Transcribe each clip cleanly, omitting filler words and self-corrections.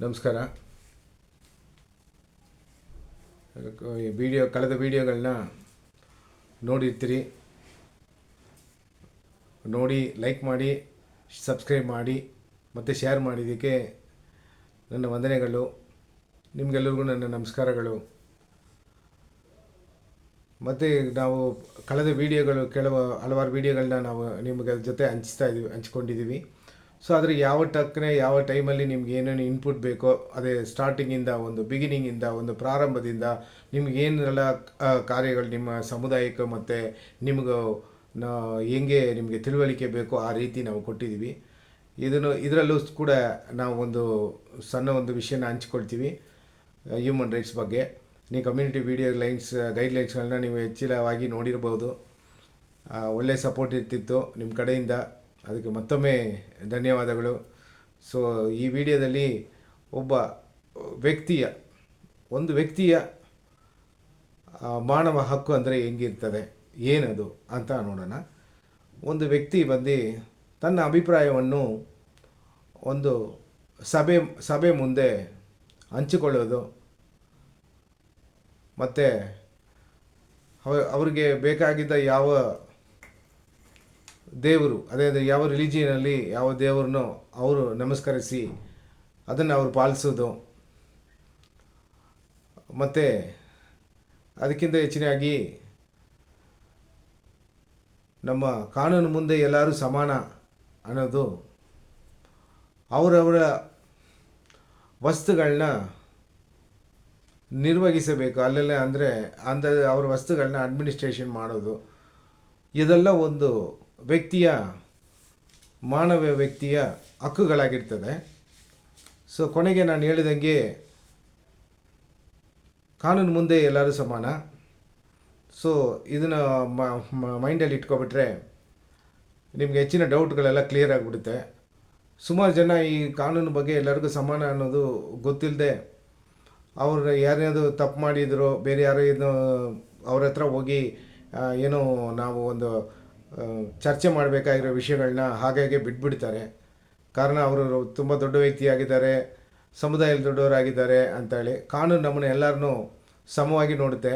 ನಮಸ್ಕಾರ. ಕಳೆದ ವಿಡಿಯೋಗಳನ್ನ ನೋಡಿರ್ತೀರಿ. ನೋಡಿ ಲೈಕ್ ಮಾಡಿ, ಸಬ್ಸ್ಕ್ರೈಬ್ ಮಾಡಿ ಮತ್ತು ಶೇರ್ ಮಾಡಿದ್ದಕ್ಕೆ ನನ್ನ ವಂದನೆಗಳು. ನಿಮಗೆಲ್ಲರಿಗೂ ನನ್ನ ನಮಸ್ಕಾರಗಳು. ಮತ್ತು ನಾವು ಕಳೆದ ವಿಡಿಯೋಗಳು ಹಲವಾರು ವಿಡಿಯೋಗಳನ್ನ ನಾವು ನಿಮಗೆ ಜೊತೆ ಹಂಚ್ಕೊಂಡಿದ್ದೀವಿ. ಸೊ ಆದರೆ ಯಾವ ಟೈಮಲ್ಲಿ ನಿಮ್ಗೆ ಏನೇನು ಇನ್ಪುಟ್ ಬೇಕೋ, ಅದೇ ಸ್ಟಾರ್ಟಿಂಗಿಂದ ಬಿಗಿನಿಂಗಿಂದ ಪ್ರಾರಂಭದಿಂದ ನಿಮಗೇನೆಲ್ಲ ಕಾರ್ಯಗಳು ನಿಮ್ಮ ಸಮುದಾಯಕ್ಕೆ ಮತ್ತು ಹೆಂಗೆ ನಿಮಗೆ ತಿಳುವಳಿಕೆ ಬೇಕೋ ಆ ರೀತಿ ನಾವು ಕೊಟ್ಟಿದ್ದೀವಿ. ಇದರಲ್ಲೂ ಕೂಡ ನಾವು ಸಣ್ಣ ವಿಷಯನ ಹಂಚ್ಕೊಳ್ತೀವಿ. ಹ್ಯೂಮನ್ ರೈಟ್ಸ್ ಬಗ್ಗೆ ನೀವು ಕಮ್ಯುನಿಟಿ ಗೈಡ್ಲೈನ್ಸ್ಗಳನ್ನ ನೀವು ಹೆಚ್ಚಿನವಾಗಿ ನೋಡಿರ್ಬೋದು. ಒಳ್ಳೆಯ ಸಪೋರ್ಟ್ ಇರ್ತಿತ್ತು ನಿಮ್ಮ ಕಡೆಯಿಂದ, ಅದಕ್ಕೆ ಮತ್ತೊಮ್ಮೆ ಧನ್ಯವಾದಗಳು. ಸೊ ಈ ವಿಡಿಯೋದಲ್ಲಿ ಒಂದು ವ್ಯಕ್ತಿಯ ಮಾನವ ಹಕ್ಕು ಅಂದರೆ ಹೆಂಗಿರ್ತದೆ, ಏನದು ಅಂತ ನೋಡೋಣ. ಒಂದು ವ್ಯಕ್ತಿ ತನ್ನ ಅಭಿಪ್ರಾಯವನ್ನು ಒಂದು ಸಭೆ ಮುಂದೆ ಹಂಚಿಕೊಳ್ಳೋದು ಮತ್ತು ಅವರಿಗೆ ಬೇಕಾಗಿದ್ದ ಯಾವ ದೇವರು, ಅದೇ ಯಾವ ರಿಲಿಜಿಯನಲ್ಲಿ ಯಾವ ದೇವರನ್ನು ಅವರು ನಮಸ್ಕರಿಸಿ ಅದನ್ನು ಅವರು ಪಾಲಿಸೋದು, ಮತ್ತು ಅದಕ್ಕಿಂತ ಹೆಚ್ಚಿನಾಗಿ ನಮ್ಮ ಕಾನೂನು ಮುಂದೆ ಎಲ್ಲರೂ ಸಮಾನ ಅನ್ನೋದು, ಅವರವರ ವಸ್ತುಗಳನ್ನ ನಿರ್ವಹಿಸಬೇಕು ಅಲ್ಲೆಲ್ಲ, ಅವರ ವಸ್ತುಗಳನ್ನ ಅಡ್ಮಿನಿಸ್ಟ್ರೇಷನ್ ಮಾಡೋದು, ಇದೆಲ್ಲ ಒಂದು ಮಾನವ ವ್ಯಕ್ತಿಯ ಹಕ್ಕುಗಳಾಗಿರ್ತದೆ. ಸೊ ಕೊನೆಗೆ ನಾನು ಹೇಳಿದಂಗೆ ಕಾನೂನು ಮುಂದೆ ಎಲ್ಲರೂ ಸಮಾನ. ಸೊ ಇದನ್ನು ಮೈಂಡಲ್ಲಿ ಇಟ್ಕೊಬಿಟ್ರೆ ನಿಮಗೆ ಹೆಚ್ಚಿನ ಡೌಟ್ಗಳೆಲ್ಲ ಕ್ಲಿಯರ್ ಆಗಿಬಿಡುತ್ತೆ. ಸುಮಾರು ಜನ ಈ ಕಾನೂನು ಬಗ್ಗೆ ಎಲ್ಲರಿಗೂ ಸಮಾನ ಅನ್ನೋದು ಗೊತ್ತಿಲ್ಲದೆ ಅವ್ರು ಯಾರ್ಯಾವುದು ತಪ್ಪು ಮಾಡಿದ್ರು, ಬೇರೆ ಯಾರೋ ಅವ್ರ ಹತ್ರ ಹೋಗಿ ಏನೋ ನಾವು ಚರ್ಚೆ ಮಾಡಬೇಕಾಗಿರೋ ವಿಷಯಗಳನ್ನ ಹಾಗಾಗಿ ಬಿಟ್ಬಿಡ್ತಾರೆ. ಕಾರಣ ಅವರು ತುಂಬ ದೊಡ್ಡ ವ್ಯಕ್ತಿಯಾಗಿದ್ದಾರೆ, ಸಮುದಾಯದಲ್ಲಿ ದೊಡ್ಡವರಾಗಿದ್ದಾರೆ ಅಂತೇಳಿ. ಕಾನೂನು ನಮ್ಮನ್ನು ಎಲ್ಲರನ್ನೂ ಸಮವಾಗಿ ನೋಡುತ್ತೆ.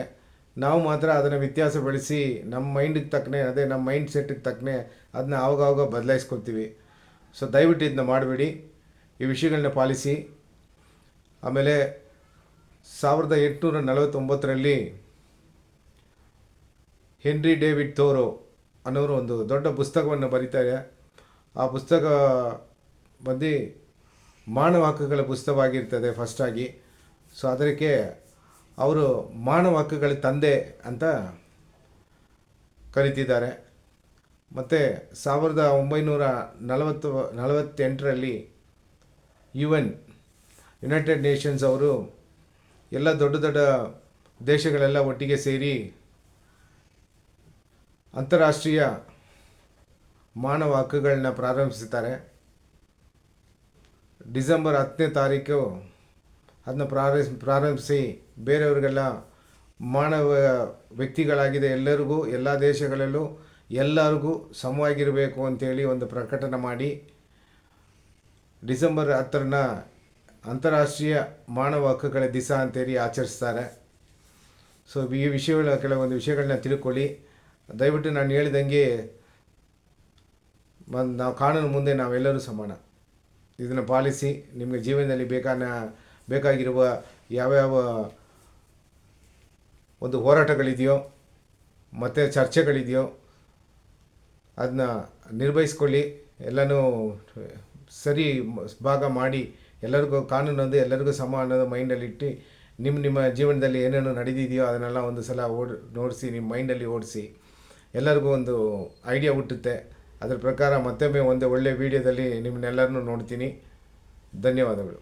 ನಾವು ಮಾತ್ರ ಅದನ್ನು ವ್ಯತ್ಯಾಸ ಬೆಳೆಸಿ ನಮ್ಮ ಮೈಂಡಿಗೆ ತಕ್ಕನೆ, ನಮ್ಮ ಮೈಂಡ್ ಸೆಟ್ಟಿಗೆ ತಕ್ಕನೆ ಅದನ್ನ ಆವಾಗ ಬದಲಾಯಿಸ್ಕೊಳ್ತೀವಿ. ಸೊ ದಯವಿಟ್ಟು ಇದನ್ನ ಮಾಡಬೇಡಿ, ಈ ವಿಷಯಗಳನ್ನ ಪಾಲಿಸಿ. ಆಮೇಲೆ 1849ರಲ್ಲಿ ಹೆನ್ರಿ ಡೇವಿಡ್ ಥೋರೋ ಅನ್ನೋರು ಒಂದು ದೊಡ್ಡ ಪುಸ್ತಕವನ್ನು ಬರೀತಾರೆ. ಆ ಪುಸ್ತಕ ಮಾನವ ಹಕ್ಕುಗಳ ಪುಸ್ತಕವಾಗಿರ್ತದೆ ಫಸ್ಟಾಗಿ. ಸೊ ಅದಕ್ಕೆ ಅವರು ಮಾನವ ಹಕ್ಕುಗಳ ತಂದೆ ಅಂತ ಕರೀತಿದ್ದಾರೆ. ಮತ್ತು 1948ರಲ್ಲಿ ಯುನೈಟೆಡ್ ನೇಷನ್ಸ್ ಅವರು ಎಲ್ಲ ದೊಡ್ಡ ದೇಶಗಳೆಲ್ಲ ಒಟ್ಟಿಗೆ ಸೇರಿ ಅಂತಾರಾಷ್ಟ್ರೀಯ ಮಾನವ ಹಕ್ಕುಗಳನ್ನ ಪ್ರಾರಂಭಿಸುತ್ತಾರೆ. ಡಿಸೆಂಬರ್ 10ನೇ ತಾರೀಕು ಅದನ್ನ ಪ್ರಾರಂಭಿಸಿ ಬೇರೆಯವರಿಗೆಲ್ಲ ಮಾನವ ವ್ಯಕ್ತಿಗಳಾಗಿದೆ ಎಲ್ಲರಿಗೂ, ಎಲ್ಲ ದೇಶಗಳಲ್ಲೂ ಎಲ್ಲರಿಗೂ ಸಮವಾಗಿರಬೇಕು ಅಂಥೇಳಿ ಒಂದು ಪ್ರಕಟಣೆ ಮಾಡಿ ಡಿಸೆಂಬರ್ 10ರ ಅಂತಾರಾಷ್ಟ್ರೀಯ ಮಾನವ ಹಕ್ಕುಗಳ ದಿವಸ ಅಂತೇಳಿ ಆಚರಿಸ್ತಾರೆ. ಸೊ ಈ ಕೆಲವೊಂದು ವಿಷಯಗಳನ್ನ ತಿಳ್ಕೊಳ್ಳಿ. ದಯವಿಟ್ಟು ನಾನು ಹೇಳಿದಂಗೆ ನಾವು ಕಾನೂನು ಮುಂದೆ ನಾವೆಲ್ಲರೂ ಸಮಾನ. ಇದನ್ನು ಪಾಲಿಸಿ. ನಿಮಗೆ ಜೀವನದಲ್ಲಿ ಬೇಕಾಗಿರುವ ಯಾವ್ಯಾವ ಹೋರಾಟಗಳಿದೆಯೋ ಮತ್ತು ಚರ್ಚೆಗಳಿದೆಯೋ ಅದನ್ನ ನಿರ್ವಹಿಸ್ಕೊಳ್ಳಿ. ಎಲ್ಲನೂ ಸರಿ ಭಾಗ ಮಾಡಿ ಕಾನೂನು ಎಲ್ಲರಿಗೂ ಸಮ ಅನ್ನೋದು ಮೈಂಡಲ್ಲಿಟ್ಟು ನಿಮ್ಮ ಜೀವನದಲ್ಲಿ ಏನೇನು ನಡೆದಿದೆಯೋ ಅದನ್ನೆಲ್ಲ ಒಂದು ಸಲ ನೋಡಿಸಿ, ನಿಮ್ಮ ಮೈಂಡಲ್ಲಿ ಓಡಿಸಿ. ಎಲ್ಲರಿಗೂ ಒಂದು ಐಡಿಯಾ ಹುಟ್ಟುತ್ತೆ. ಅದರ ಪ್ರಕಾರ ಮತ್ತೊಮ್ಮೆ ಒಳ್ಳೆಯ ವಿಡಿಯೋದಲ್ಲಿ ನಿಮ್ಮನ್ನೆಲ್ಲರನ್ನೂ ನೋಡ್ತೀನಿ. ಧನ್ಯವಾದಗಳು.